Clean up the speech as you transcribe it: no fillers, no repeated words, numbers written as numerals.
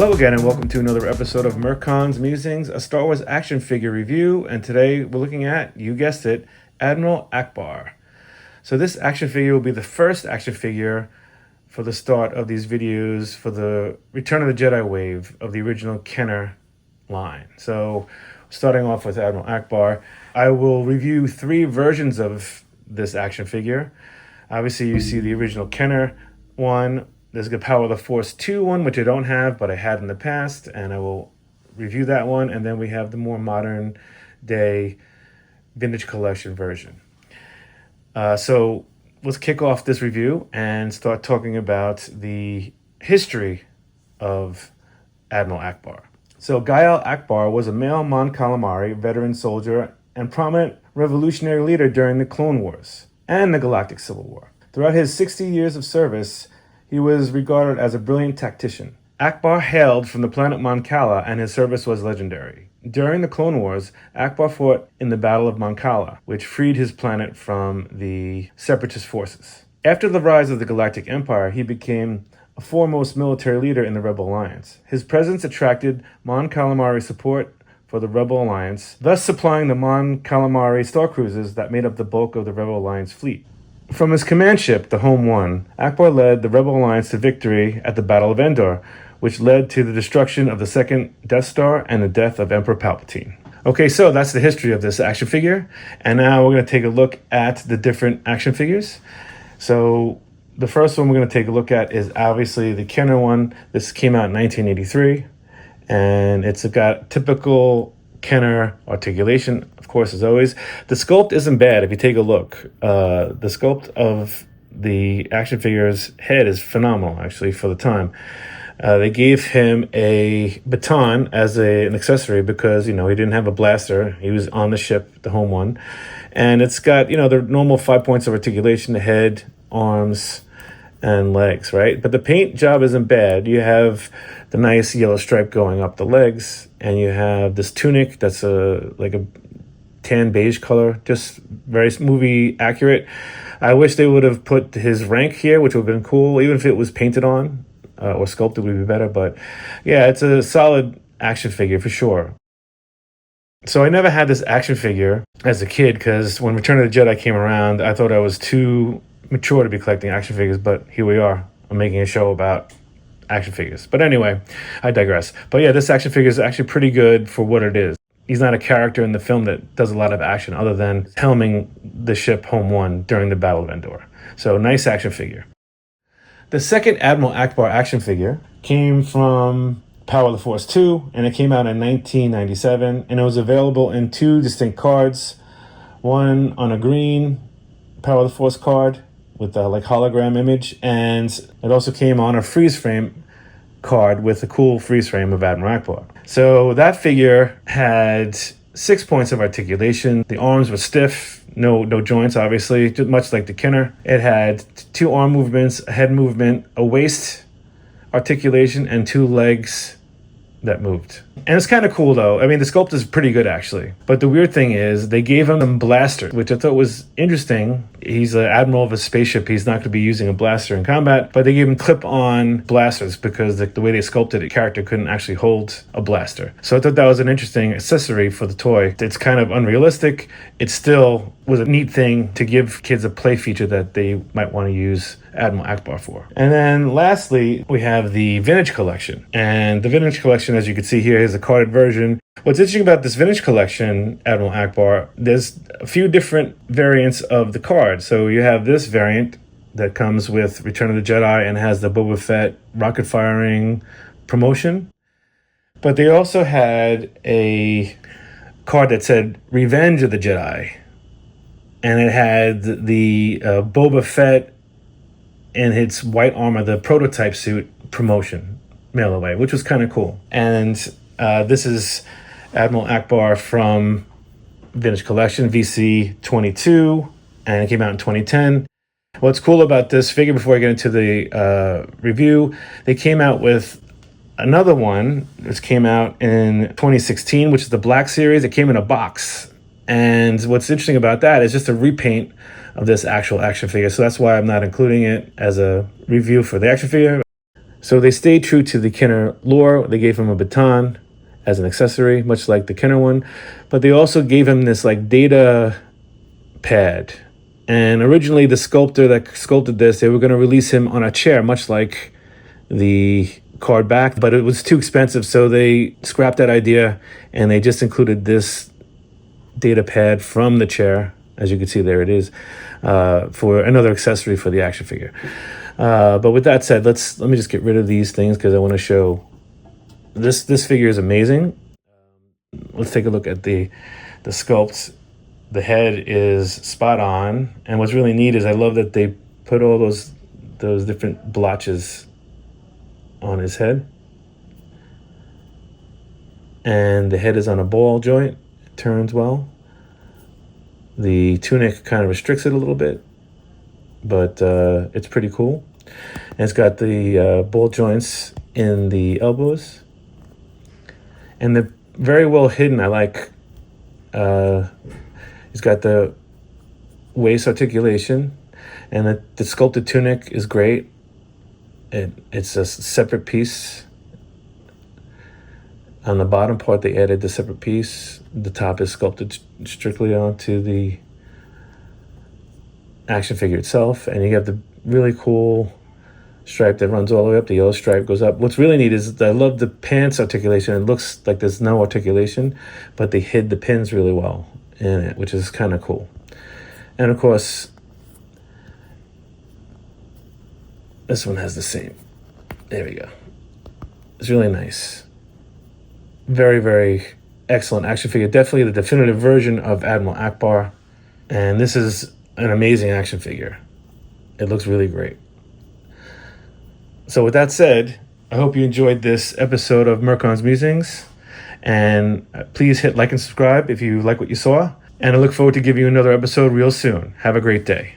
Hello again and welcome to another episode of Merkon's Musings, a Star Wars action figure review. And today we're looking at, you guessed it, Admiral Ackbar. So this action figure will be the first action figure for the start of these videos for the Return of the Jedi wave of the original Kenner line. So starting off with Admiral Ackbar, I will review 3 versions of this action figure. Obviously you see the original Kenner one. There's the Power of the Force 2 one, which I don't have, but I had in the past, and I will review that one. And then we have the more modern day vintage collection version. So let's kick off this review and start talking about the history of Admiral Ackbar. So Gael Ackbar was a male Mon Calamari veteran soldier and prominent revolutionary leader during the Clone Wars and the Galactic Civil War. Throughout his 60 years of service, he was regarded as a brilliant tactician. Ackbar hailed from the planet Mon Cala, and his service was legendary. During the Clone Wars, Ackbar fought in the Battle of Mon Cala, which freed his planet from the Separatist forces. After the rise of the Galactic Empire, he became a foremost military leader in the Rebel Alliance. His presence attracted Mon Calamari support for the Rebel Alliance, thus supplying the Mon Calamari star cruisers that made up the bulk of the Rebel Alliance fleet. From his command ship, the Home One, Ackbar led the Rebel Alliance to victory at the Battle of Endor, which led to the destruction of the second Death Star and the death of Emperor Palpatine. Okay, so that's the history of this action figure, and now we're going to take a look at the different action figures. So the first one we're going to take a look at is obviously the Kenner one. This came out in 1983, and it's got typical Kenner articulation, of course, as always. The sculpt isn't bad if you take a look. The sculpt of the action figure's head is phenomenal, actually, for the time. They gave him a baton as an accessory because, he didn't have a blaster. He was on the ship, the Home One. And it's got, the normal 5 points of articulation, the head, arms, and legs, right? But the paint job isn't bad. You have the nice yellow stripe going up the legs, and you have this tunic that's like a tan beige color, just very movie accurate. I wish they would have put his rank here, which would have been cool, even if it was painted on or sculpted would be better. But yeah, it's a solid action figure for sure. So I never had this action figure as a kid because when Return of the Jedi came around, I thought I was too mature to be collecting action figures, but here we are. I'm making a show about action figures. But anyway, I digress. But yeah, this action figure is actually pretty good for what it is. He's not a character in the film that does a lot of action other than helming the ship Home One during the Battle of Endor. So nice action figure. The second Admiral Ackbar action figure came from Power of the Force 2, and it came out in 1997, and it was available in 2 distinct cards. One on a green Power of the Force card with a hologram image, and it also came on a freeze frame card with a cool freeze frame of Admiral Ackbar. So that figure had 6 points of articulation. The arms were stiff, no joints, obviously, much like the Kenner. It had 2 arm movements, a head movement, a waist articulation, and 2 legs that moved. And it's kind of cool though. I mean, the sculpt is pretty good actually. But the weird thing is they gave him a blaster, which I thought was interesting. He's an admiral of a spaceship. He's not going to be using a blaster in combat, but they gave him clip-on blasters because the way they sculpted it, the character couldn't actually hold a blaster. So I thought that was an interesting accessory for the toy. It's kind of unrealistic. It still was a neat thing to give kids a play feature that they might want to use Admiral Ackbar for. And then lastly, we have the vintage collection. And the vintage collection, as you can see here, is a carded version. What's interesting about this vintage collection, Admiral Ackbar, there's a few different variants of the card. So you have this variant that comes with Return of the Jedi and has the Boba Fett rocket firing promotion. But they also had a card that said Revenge of the Jedi. And it had the Boba Fett in its white armor, the prototype suit promotion mail away, which was kind of cool. And this is Admiral Ackbar from Vintage Collection VC 22, and it came out in 2010. What's cool about this figure, before I get into the review, they came out with another one, which came out in 2016, which is the Black Series. It came in a box. And what's interesting about that is just a repaint of this actual action figure. So that's why I'm not including it as a review for the action figure. So they stayed true to the Kenner lore. They gave him a baton as an accessory, much like the Kenner one, but they also gave him this like data pad. And originally the sculptor that sculpted this, they were going to release him on a chair, much like the card back, but it was too expensive, so they scrapped that idea and they just included this data pad from the chair. As you can see, there it is, for another accessory for the action figure. But with that said, let me just get rid of these things because I want to show this figure is amazing. Let's take a look at the sculpt. The head is spot on, and what's really neat is I love that they put all those different blotches on his head, and the head is on a ball joint. It turns well. The tunic kind of restricts it a little bit, but it's pretty cool. And it's got the ball joints in the elbows, and they're very well hidden. I like. He's got the waist articulation, and the sculpted tunic is great. It's a separate piece. On the bottom part, they added the separate piece. The top is sculpted strictly onto the action figure itself, and you have the really cool stripe that runs all the way up. The yellow stripe goes up. What's really neat is I love the pants articulation. It looks like there's no articulation, but they hid the pins really well in it, which is kind of cool. And of course, this one has the same. There we go. It's really nice. Very, very excellent action figure. Definitely the definitive version of Admiral Ackbar. And this is an amazing action figure. It looks really great. So with that said, I hope you enjoyed this episode of Merkon's Musings. And please hit like and subscribe if you like what you saw. And I look forward to giving you another episode real soon. Have a great day.